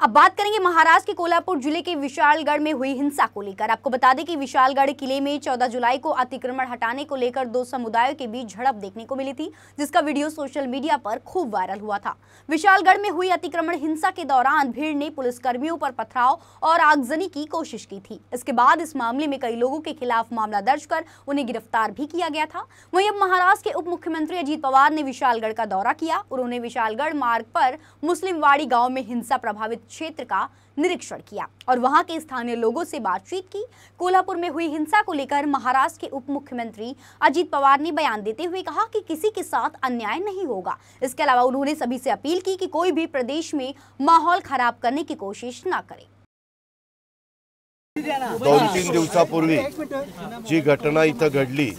अब बात करेंगे महाराष्ट्र के कोल्हापुर जिले के विशालगढ़ में हुई हिंसा को लेकर। आपको बता दें कि विशालगढ़ किले में 14 जुलाई को अतिक्रमण हटाने को लेकर दो समुदायों के बीच झड़प देखने को मिली थी, जिसका वीडियो सोशल मीडिया पर खूब वायरल हुआ था। विशालगढ़ में हुई अतिक्रमण हिंसा के दौरान भीड़ ने पुलिसकर्मियों पर पथराव और आगजनी की कोशिश की थी। इसके बाद इस मामले में कई लोगों के खिलाफ मामला दर्ज कर उन्हें गिरफ्तार भी किया गया था। वहीं अब महाराष्ट्र के उप मुख्यमंत्री अजीत पवार ने विशालगढ़ का दौरा किया। उन्होंने विशालगढ़ मार्ग पर मुस्लिमवाड़ी गांव में हिंसा प्रभावित क्षेत्र का निरीक्षण किया और वहां के स्थानीय लोगों से बातचीत की। कोल्हापुर में हुई हिंसा को लेकर महाराष्ट्र के उप मुख्यमंत्री अजीत पवार ने बयान देते हुए कहा कि किसी के साथ अन्याय नहीं होगा। इसके अलावा उन्होंने सभी से अपील की कि कोई भी प्रदेश में माहौल खराब करने की कोशिश न करे। 2-3 दिवसापूर्वी जी घटना इथं घडली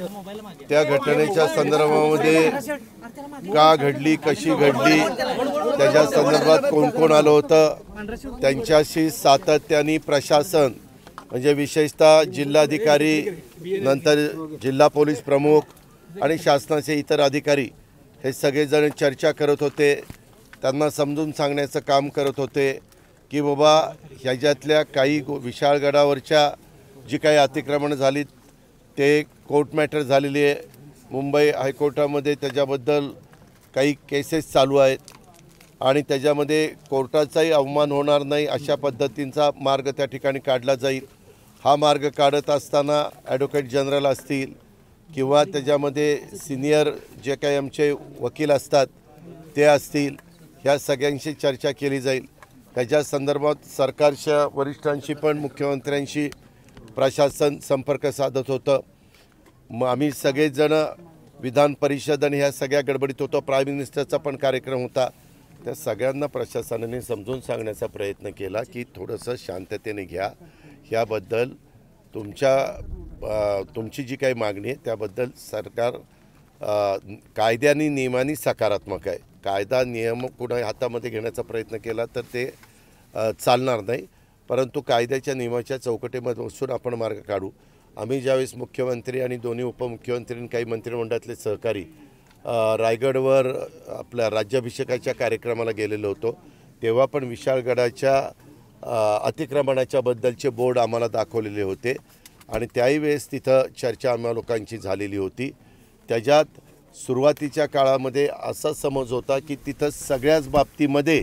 त्या घटनेच्या संदर्भामध्ये का घडली, कशी घडली, त्याच्या संदर्भात कोण कोण आलं होतं, त्यांच्याशी सातत्याने प्रशासन म्हणजे विशेषतः जिल्हाधिकारी, नंतर जिल्हा पोलीस प्रमुख आणि शासनाचे इतर अधिकारी हे सगळेजण चर्चा करत होते। त्यांना समजून सांगण्याचं काम करत होते की बाबा ह्याच्यातल्या काही विशाळगडावरच्या जी काही अतिक्रमण झाली ते कोर्ट मॅटर झालेली आहे। मुंबई हायकोर्टामध्ये त्याच्याबद्दल काही केसेस चालू आहेत आणि त्याच्यामध्ये कोर्टाचाही अवमान होणार नाही अशा पद्धतींचा मार्ग त्या ठिकाणी काढला जाईल। हा मार्ग काढत असताना ॲडव्होकेट जनरल असतील किंवा त्याच्यामध्ये सिनियर जे काही आमचे वकील असतात ते असतील, ह्या सगळ्यांशी चर्चा केली जाईल। त्याच्या संदर्भात सरकारच्या वरिष्ठांशी पण मुख्यमंत्र्यांशी प्रशासन संपर्क साधत होतं। मग आम्ही सगळेजण विधान परिषद आणि ह्या सगळ्या गडबडीत होतो। प्राईम मिनिस्टरचा पण कार्यक्रम होता। त्या सगळ्यांना प्रशासनाने समजून सांगण्याचा प्रयत्न केला की थोडंसं शांततेने घ्या, ह्याबद्दल तुमची जी काही मागणी आहे त्याबद्दल सरकार कायद्याने नियमाने सकारात्मक आहे। कायदा नियम कुणा हातामध्ये घेण्याचा प्रयत्न केला तर ते चालणार नाही, परंतु कायद्याच्या नियमाच्या चौकटीमध्ये बसून आपण मार्ग काढू। आम्ही ज्यावेळेस मुख्यमंत्री आणि दोन्ही उपमुख्यमंत्री काही मंत्रिमंडळातले सहकारी रायगडवर आपल्या राज्याभिषेकाच्या कार्यक्रमाला गेलेलो होतो, तेव्हा पण विशाळगडाच्या अतिक्रमणाच्या बद्दलचे बोर्ड आम्हाला दाखवलेले होते आणि त्याही वेळेस तिथं चर्चा आम्हा लोकांची झालेली होती। त्याच्यात सुरुवातीच्या काळामध्ये असा समज होता की तिथं सगळ्याच बाबतीमध्ये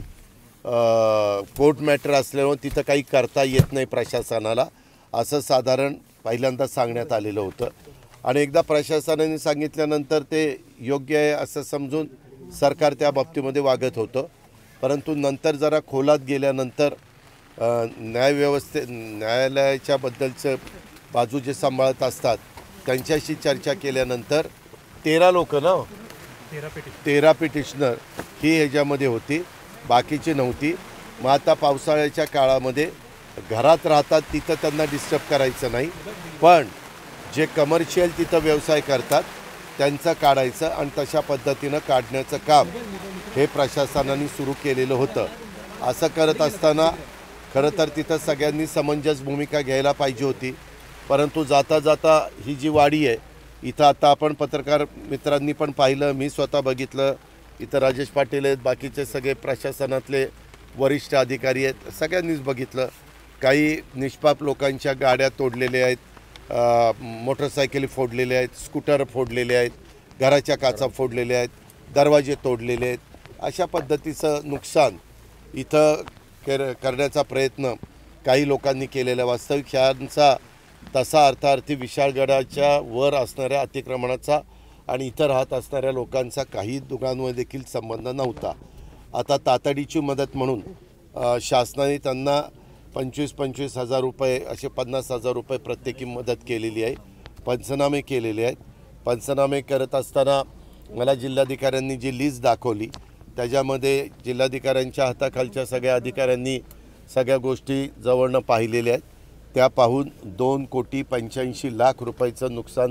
कोर्ट मॅटर असल्यामुळे तिथं काही करता येत नाही प्रशासनाला, असं साधारण पहिल्यांदा सांगण्यात आलेलं होतं आणि एकदा प्रशासनाने सांगितल्यानंतर ते योग्य आहे असं समजून सरकार त्या बाबतीमध्ये वागत होतं। परंतु नंतर जरा खोलात गेल्यानंतर न्यायालयाच्या बद्दलचं बाजू जे सांभाळत असतात त्यांच्याशी चर्चा केल्यानंतर 13 पिटिशनर ही ह्याच्यामध्ये होती, बाकीची नव्हती। मग आता पावसाळ्याच्या काळामध्ये घरात राहतात तिथं त्यांना डिस्टर्ब करायचं नाही, पण जे कमर्शियल तिथं व्यवसाय करतात त्यांचं काढायचं आणि तशा पद्धतीनं काढण्याचं काम हे प्रशासनाने सुरू केलेलं होतं। असं करत असताना खरं तर तिथं सगळ्यांनी समंजस भूमिका घ्यायला पाहिजे होती, परंतु जाता जाता ही जी वाडी आहे इथं आता आपण पत्रकार मित्रांनी पण पाहिलं, मी स्वतः बघितलं, इथं राजेश पाटील आहेत, बाकीचे सगळे प्रशासनातले वरिष्ठ अधिकारी आहेत, सगळ्यांनीच बघितलं। काही निष्पाप लोकांच्या गाड्या तोडलेल्या आहेत, मोटरसायकली फोडलेल्या आहेत, स्कूटर फोडलेले आहेत, घराच्या काचा फोडलेल्या आहेत, दरवाजे तोडलेले आहेत। अशा पद्धतीचं नुकसान इथं करण्याचा प्रयत्न काही लोकांनी केलेला। वास्तविक ह्यांचा तसा अर्थार्थी विशाळगडाच्या वर असणाऱ्या अतिक्रमणाचा आणि इतर राहत असणाऱ्या लोकांचा काही दोघांमध्ये देखील संबंध नव्हता। आता तातडीची मदत म्हणून शासनाने त्यांना 25-25 हजार रुपये असे 50 हजार रुपये प्रत्येकी मदत केलेली आहे। पंचनामे केलेले आहेत। पंचनामे करत असताना मला जिल्हाधिकाऱ्यांनी जी लिस्ट दाखवली त्याच्यामध्ये जिल्हाधिकाऱ्यांच्या हाताखालच्या सगळ्या अधिकाऱ्यांनी सगळ्या गोष्टी जवळनं पाहिलेल्या आहेत। त्या पाहून 2,85,00,000 रुपयाचं नुकसान